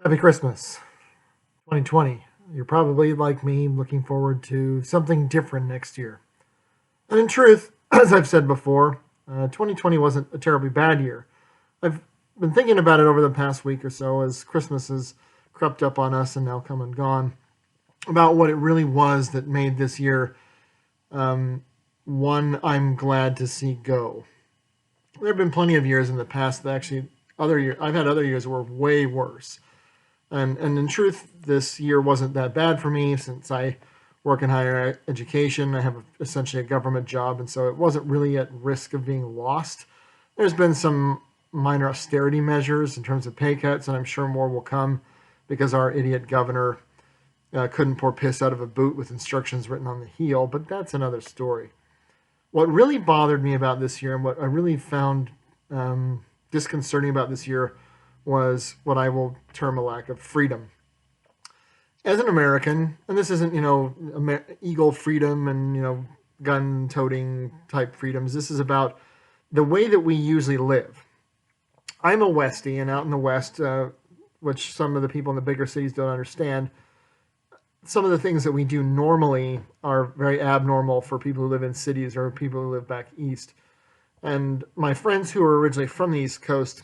Happy Christmas, 2020. You're probably like me looking forward to something different next year. And in truth, as I've said before, 2020 wasn't a terribly bad year. I've been thinking about it over the past week or so as Christmas has crept up on us and now come and gone, about what it really was that made this year um, one I'm glad to see go. There have been plenty of years in the past that actually I've had other years that were way worse. And in truth, this year wasn't that bad for me since I work in higher education. I have essentially a government job, and so it wasn't really at risk of being lost. There's been some minor austerity measures in terms of pay cuts, and I'm sure more will come because our idiot governor couldn't pour piss out of a boot with instructions written on the heel, but that's another story. What really bothered me about this year and what I really found disconcerting about this year was what I will term a lack of freedom. As an American, and this isn't, eagle freedom and, gun toting type freedoms, this is about the way that we usually live. I'm a Westie, and out in the West, which some of the people in the bigger cities don't understand, some of the things that we do normally are very abnormal for people who live in cities or people who live back east. And my friends who are originally from the East Coast,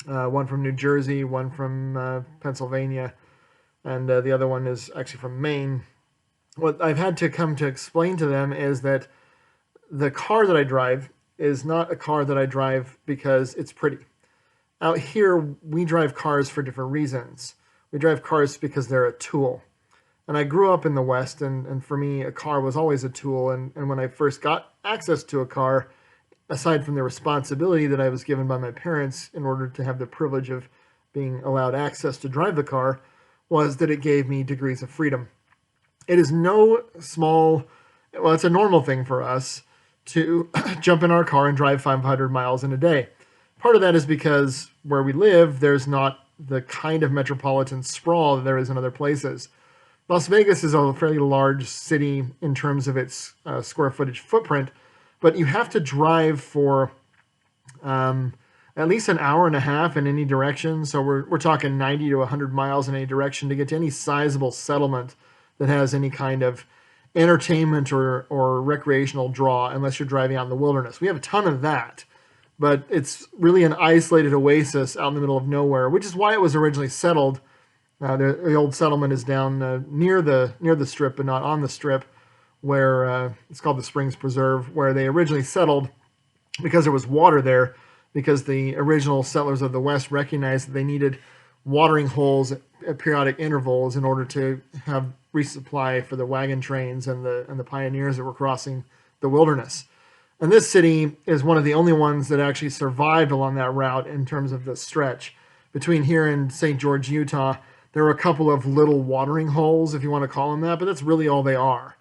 one from New Jersey, one from Pennsylvania, and the other one is actually from Maine. What I've had to come to explain to them is that the car that I drive is not a car that I drive because it's pretty. Out here, we drive cars for different reasons. We drive cars because they're a tool. And I grew up in the West, and for me, a car was always a tool. And when I first got access to a car, aside from the responsibility that I was given by my parents in order to have the privilege of being allowed access to drive the car, was that it gave me degrees of freedom. It is no small, well, it's a normal thing for us to jump in our car and drive 500 miles in a day. Part of that is because where we live, there's not the kind of metropolitan sprawl that there is in other places. Las Vegas is a fairly large city in terms of its square footage footprint, but you have to drive for at least an hour and a half in any direction. So we're talking 90 to 100 miles in any direction to get to any sizable settlement that has any kind of entertainment or recreational draw, unless you're driving out in the wilderness. We have a ton of that, but it's really an isolated oasis out in the middle of nowhere, which is why it was originally settled. The old settlement is down near the strip, but not on the strip, where it's called the Springs Preserve, where they originally settled because there was water there, because the original settlers of the West recognized that they needed watering holes at periodic intervals in order to have resupply for the wagon trains and the pioneers that were crossing the wilderness. And this city is one of the only ones that actually survived along that route in terms of the stretch. Between here and St. George, Utah, there are a couple of little watering holes, if you want to call them that, but that's really all they are.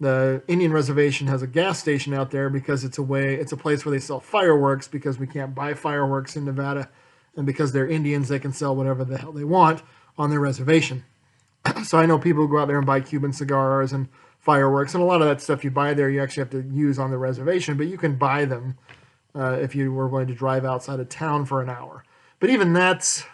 The Indian reservation has a gas station out there because it's a place where they sell fireworks, because we can't buy fireworks in Nevada, and because they're Indians, they can sell whatever the hell they want on their reservation. So I know people who go out there and buy Cuban cigars and fireworks, and a lot of that stuff you buy there you actually have to use on the reservation, but you can buy them if you were going to drive outside of town for an hour. But even that's,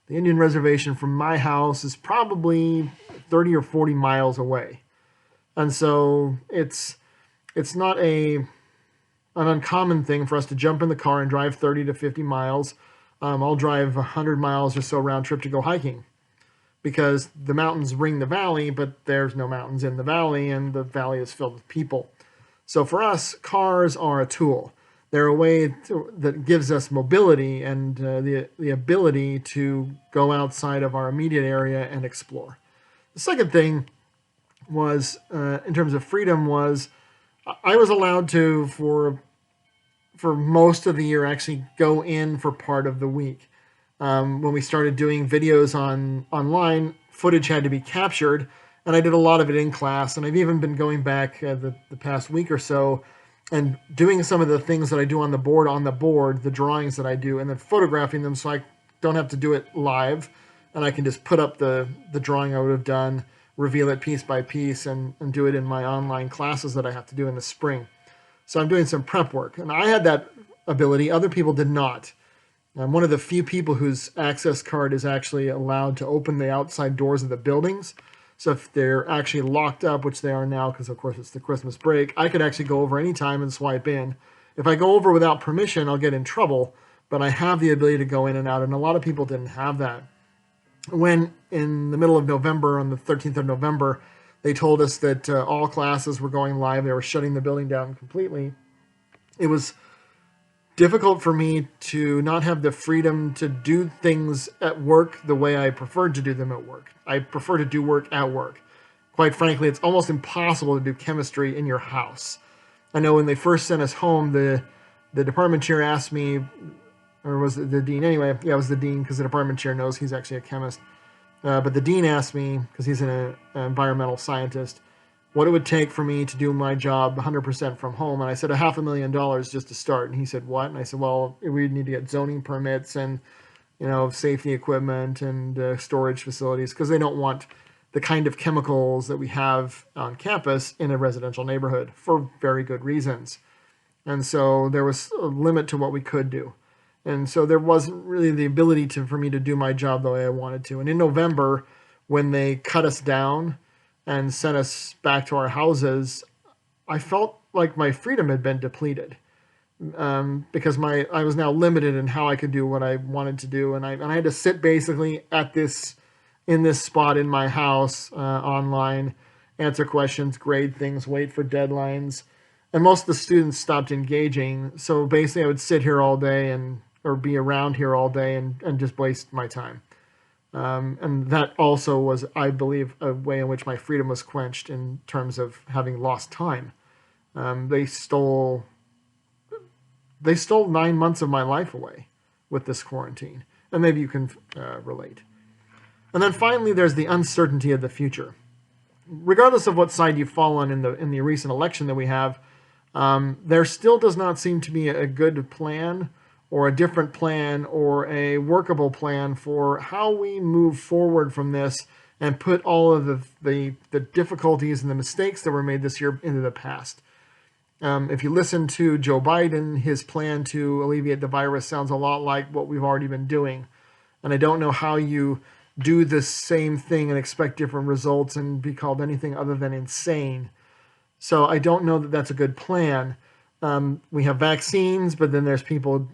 the Indian reservation from my house is probably 30 or 40 miles away. And so it's not an uncommon thing for us to jump in the car and drive 30 to 50 miles. I'll drive 100 miles or so round trip to go hiking, because the mountains ring the valley, but there's no mountains in the valley, and the valley is filled with people. So for us, cars are a tool. They're a way that gives us mobility and the ability to go outside of our immediate area and explore. The second thing was, in terms of freedom, was I was allowed to, for most of the year, actually go in for part of the week. When we started doing videos online, footage had to be captured, and I did a lot of it in class. And I've even been going back the past week or so and doing some of the things that I do on the board, the drawings that I do, and then photographing them so I don't have to do it live, and I can just put up the drawing I would have done, reveal it piece by piece, and do it in my online classes that I have to do in the spring. So I'm doing some prep work, and I had that ability. Other people did not. I'm one of the few people whose access card is actually allowed to open the outside doors of the buildings. So if they're actually locked up, which they are now because, of course, it's the Christmas break, I could actually go over anytime and swipe in. If I go over without permission, I'll get in trouble, but I have the ability to go in and out, and a lot of people didn't have that. When in the middle of November, on the 13th of November, they told us that all classes were going live, they were shutting the building down completely, it was difficult for me to not have the freedom to do things at work the way I preferred to do them at work. I prefer to do work at work. Quite frankly, it's almost impossible to do chemistry in your house. I know when they first sent us home, the department chair asked me, or was it the dean? Anyway, yeah, it was the dean because the department chair knows he's actually a chemist. But the dean asked me, because he's an environmental scientist, what it would take for me to do my job 100% from home. And I said $500,000 just to start. And he said, what? And I said, well, we need to get zoning permits and, safety equipment and storage facilities, because they don't want the kind of chemicals that we have on campus in a residential neighborhood for very good reasons. And so there was a limit to what we could do. And so there wasn't really the ability for me to do my job the way I wanted to. And in November, when they cut us down and sent us back to our houses, I felt like my freedom had been depleted, because I was now limited in how I could do what I wanted to do, and I had to sit basically in this spot in my house, online, answer questions, grade things, wait for deadlines, and most of the students stopped engaging. So basically, I would sit here all day or be around here all day and just waste my time. And that also was, I believe, a way in which my freedom was quenched in terms of having lost time. They stole 9 months of my life away with this quarantine. And maybe you can relate. And then finally, there's the uncertainty of the future. Regardless of what side you fall on in the recent election that we have, there still does not seem to be a good plan or a different plan or a workable plan for how we move forward from this and put all of the difficulties and the mistakes that were made this year into the past. If you listen to Joe Biden, his plan to alleviate the virus sounds a lot like what we've already been doing. And I don't know how you do the same thing and expect different results and be called anything other than insane. So I don't know that that's a good plan. We have vaccines, but then there's people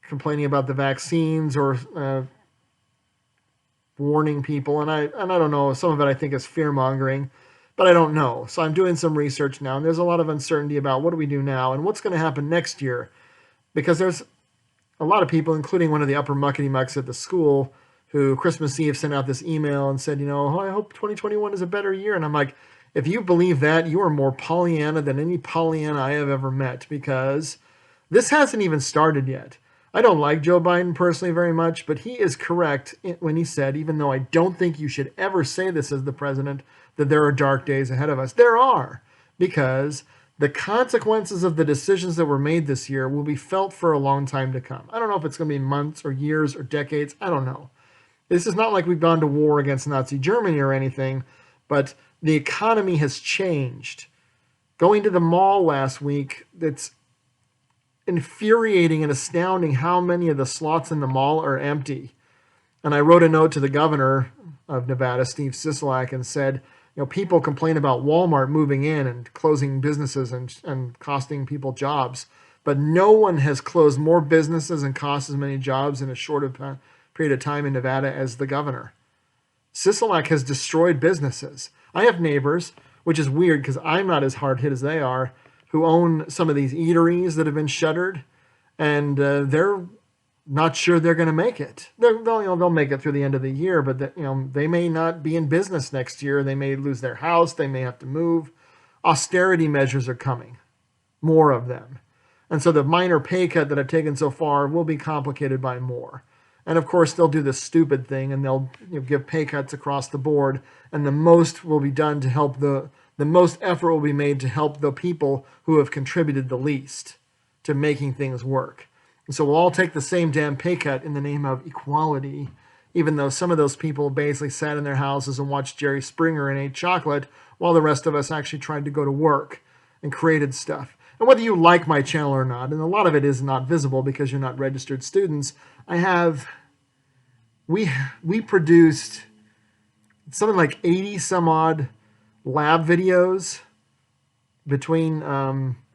complaining about the vaccines or warning people, and I don't know. Some of it I think is fear mongering, but I don't know. So I'm doing some research now, and there's a lot of uncertainty about what do we do now and what's going to happen next year, because there's a lot of people, including one of the upper muckety mucks at the school, who Christmas Eve sent out this email and said, I hope 2021 is a better year. And I'm like, if you believe that, you are more Pollyanna than any Pollyanna I have ever met, because this hasn't even started yet. I don't like Joe Biden personally very much, but he is correct when he said, even though I don't think you should ever say this as the president, that there are dark days ahead of us. There are, because the consequences of the decisions that were made this year will be felt for a long time to come. I don't know if it's going to be months or years or decades. I don't know. This is not like we've gone to war against Nazi Germany or anything, but the economy has changed. Going to the mall last week, it's infuriating and astounding how many of the slots in the mall are empty. And I wrote a note to the governor of Nevada, Steve Sisolak, and said, people complain about Walmart moving in and closing businesses and costing people jobs, but no one has closed more businesses and cost as many jobs in a short period of time in Nevada as the governor. Sisolak has destroyed businesses. I have neighbors, which is weird because I'm not as hard hit as they are, who own some of these eateries that have been shuttered, and they're not sure they're going to make it. They'll make it through the end of the year, but they may not be in business next year. They may lose their house. They may have to move. Austerity measures are coming, more of them. And so the minor pay cut that I've taken so far will be complicated by more. And of course, they'll do this stupid thing, and they'll give pay cuts across the board, and the most will be done to help the most effort will be made to help the people who have contributed the least to making things work. And so we'll all take the same damn pay cut in the name of equality, even though some of those people basically sat in their houses and watched Jerry Springer and ate chocolate while the rest of us actually tried to go to work and created stuff. And whether you like my channel or not, and a lot of it is not visible because you're not registered students, we produced something like 80 some odd lab videos between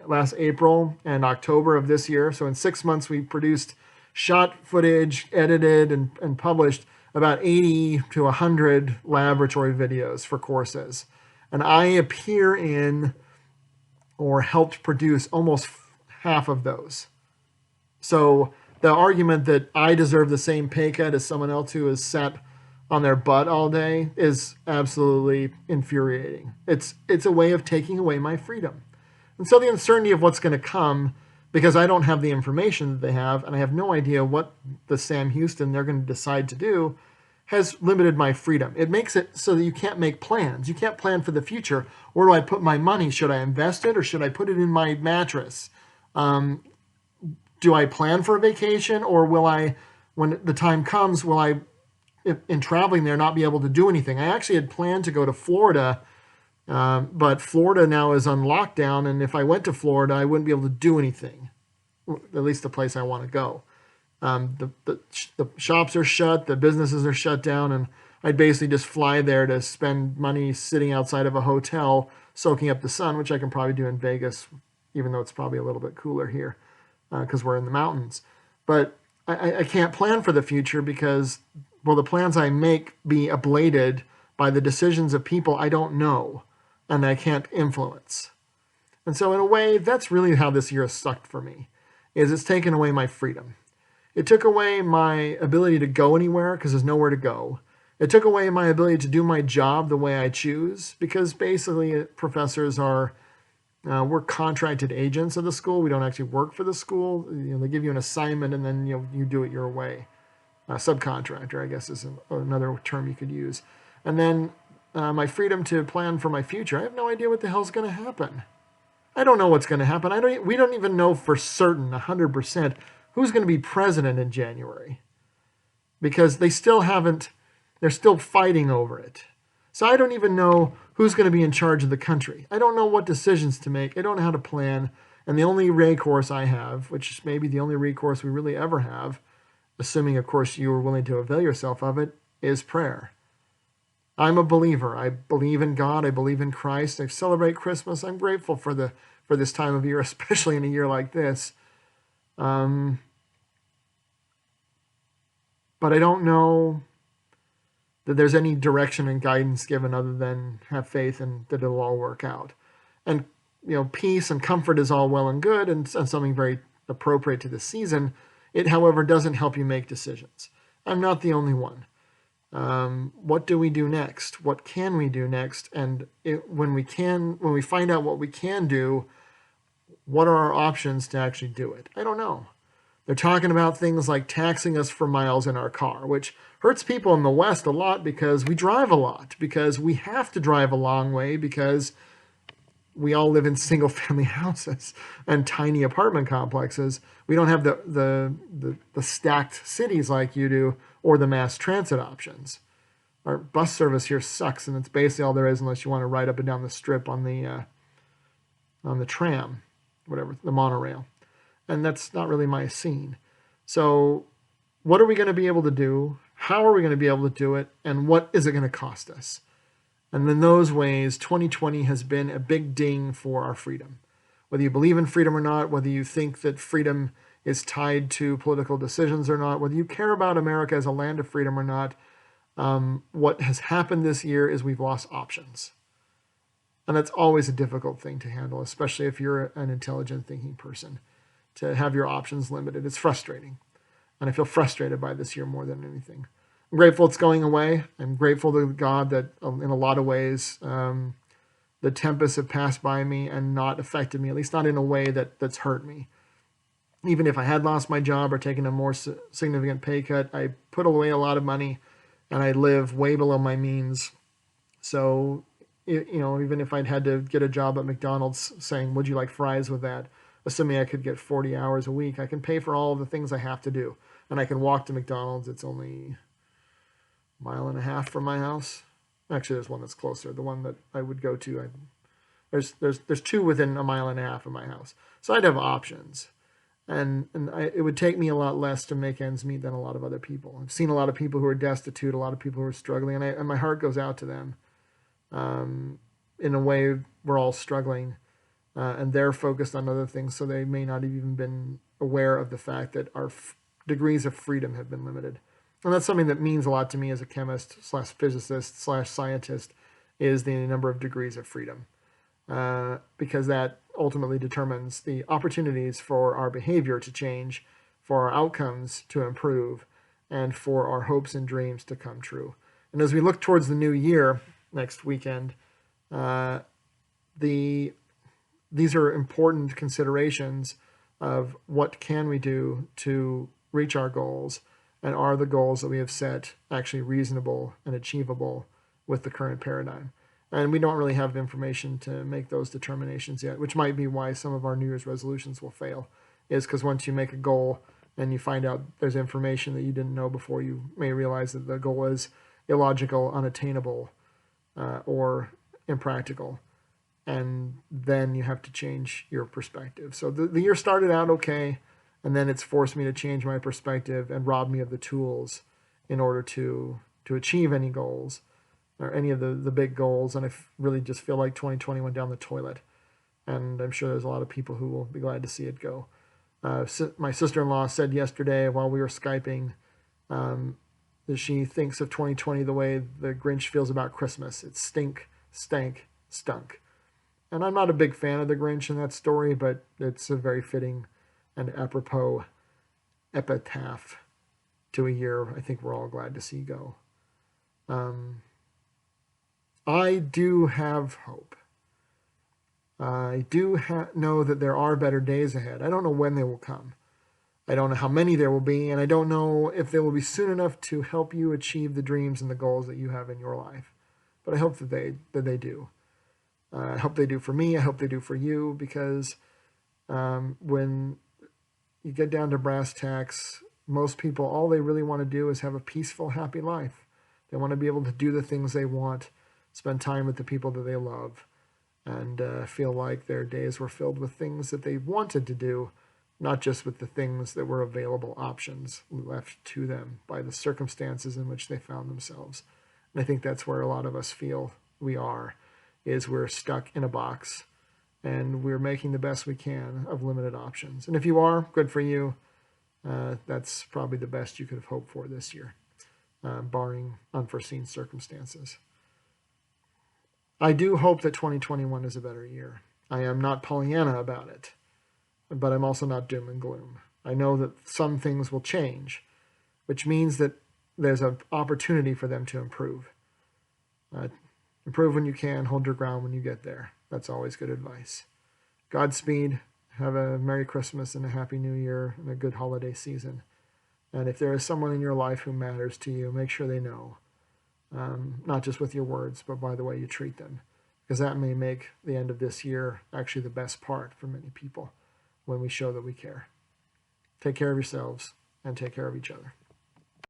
last April and October of this year. So in 6 months, we produced shot footage, edited, and published about 80 to 100 laboratory videos for courses. And I appear in or helped produce almost half of those. So the argument that I deserve the same pay cut as someone else who has sat on their butt all day is absolutely infuriating. It's a way of taking away my freedom. And so the uncertainty of what's going to come, because I don't have the information that they have, and I have no idea what the Sam Houston they're going to decide to do, has limited my freedom. It makes it so that you can't make plans. You can't plan for the future. Where do I put my money? Should I invest it or should I put it in my mattress? Do I plan for a vacation, or will I, when the time comes, will I, in traveling there, not be able to do anything? I actually had planned to go to Florida, but Florida now is on lockdown, and if I went to Florida, I wouldn't be able to do anything, at least the place I want to go. The shops are shut, the businesses are shut down, and I'd basically just fly there to spend money sitting outside of a hotel soaking up the sun, which I can probably do in Vegas, even though it's probably a little bit cooler here because we're in the mountains. But I can't plan for the future because, well, the plans I make be ablated by the decisions of people I don't know and I can't influence. And so in a way, that's really how this year has sucked for me, is it's taken away my freedom. It took away my ability to go anywhere because there's nowhere to go. It took away my ability to do my job the way I choose because basically professors are, we're contracted agents of the school. We don't actually work for the school. They give you an assignment and then you do it your way. Subcontractor, I guess, is another term you could use. And then my freedom to plan for my future. I have no idea what the hell's going to happen. I don't know what's going to happen. We don't even know for certain, 100%, who's going to be president in January. Because they're still fighting over it. So I don't even know who's going to be in charge of the country. I don't know what decisions to make. I don't know how to plan. And the only recourse I have, which is maybe the only recourse we really ever have, assuming, of course, you are willing to avail yourself of it, is prayer. I'm a believer. I believe in God. I believe in Christ. I celebrate Christmas. I'm grateful for this time of year, especially in a year like this. But I don't know that there's any direction and guidance given other than have faith and that it'll all work out. And, peace and comfort is all well and good and something very appropriate to the season. It, however, doesn't help you make decisions. I'm not the only one. What do we do next? What can we do next? And when we find out what we can do, what are our options to actually do it? I don't know. They're talking about things like taxing us for miles in our car, which hurts people in the West a lot because we drive a lot, because we have to drive a long way, because we all live in single-family houses and tiny apartment complexes. We don't have the stacked cities like you do or the mass transit options. Our bus service here sucks, and it's basically all there is unless you want to ride up and down the strip on the tram, whatever, the monorail. And that's not really my scene. So what are we going to be able to do? How are we going to be able to do it? And what is it going to cost us? And in those ways, 2020 has been a big ding for our freedom. Whether you believe in freedom or not, whether you think that freedom is tied to political decisions or not, whether you care about America as a land of freedom or not, what has happened this year is we've lost options. And that's always a difficult thing to handle, especially if you're an intelligent thinking person. To have your options limited. It's frustrating. And I feel frustrated by this year more than anything. I'm grateful it's going away. I'm grateful to God that in a lot of ways the tempests have passed by me and not affected me, at least not in a way that's hurt me. Even if I had lost my job or taken a more significant pay cut, I put away a lot of money and I live way below my means. So, even if I'd had to get a job at McDonald's saying, would you like fries with that? Assuming I could get 40 hours a week, I can pay for all of the things I have to do. And I can walk to McDonald's. It's only a mile and a half from my house. Actually, there's one that's closer. The one that I would go to, There's two within a mile and a half of my house, so I'd have options, and it would take me a lot less to make ends meet than a lot of other people. I've seen a lot of people who are destitute, a lot of people who are struggling, and my heart goes out to them. In a way, we're all struggling, and they're focused on other things, so they may not have even been aware of the fact that our degrees of freedom have been limited. And that's something that means a lot to me as a chemist slash physicist slash scientist, is the number of degrees of freedom, because that ultimately determines the opportunities for our behavior to change, for our outcomes to improve, and for our hopes and dreams to come true. And as we look towards the new year next weekend, these are important considerations of what can we do to reach our goals, and are the goals that we have set actually reasonable and achievable with the current paradigm. And we don't really have information to make those determinations yet, which might be why some of our New Year's resolutions will fail, is because once you make a goal and you find out there's information that you didn't know before, you may realize that the goal is illogical, unattainable, or impractical. And then you have to change your perspective. So the year started out okay, and then it's forced me to change my perspective and rob me of the tools in order to achieve any goals, or any of the big goals. And I really just feel like 2020 went down the toilet. And I'm sure there's a lot of people who will be glad to see it go. My sister-in-law said yesterday while we were Skyping that she thinks of 2020 the way the Grinch feels about Christmas. It's stink, stank, stunk. And I'm not a big fan of the Grinch in that story, but it's a very fitting and apropos epitaph to a year I think we're all glad to see go. I do have hope. I do know that there are better days ahead. I don't know when they will come. I don't know how many there will be, and I don't know if they will be soon enough to help you achieve the dreams and the goals that you have in your life. But I hope that they do. I hope they do for me. I hope they do for you, because when you get down to brass tacks, most people, all they really want to do is have a peaceful, happy life. They want to be able to do the things they want, spend time with the people that they love, and feel like their days were filled with things that they wanted to do, not just with the things that were available options left to them by the circumstances in which they found themselves. And I think that's where a lot of us feel we are, is we're stuck in a box, and we're making the best we can of limited options. And if you are, good for you. That's probably the best you could have hoped for this year, barring unforeseen circumstances. I do hope that 2021 is a better year. I am not Pollyanna about it, but I'm also not doom and gloom. I know that some things will change, which means that there's an opportunity for them to improve. Improve when you can, hold your ground when you get there. That's always good advice. Godspeed, have a Merry Christmas and a Happy New Year and a good holiday season. And if there is someone in your life who matters to you, make sure they know, not just with your words, but by the way you treat them, because that may make the end of this year actually the best part for many people when we show that we care. Take care of yourselves and take care of each other.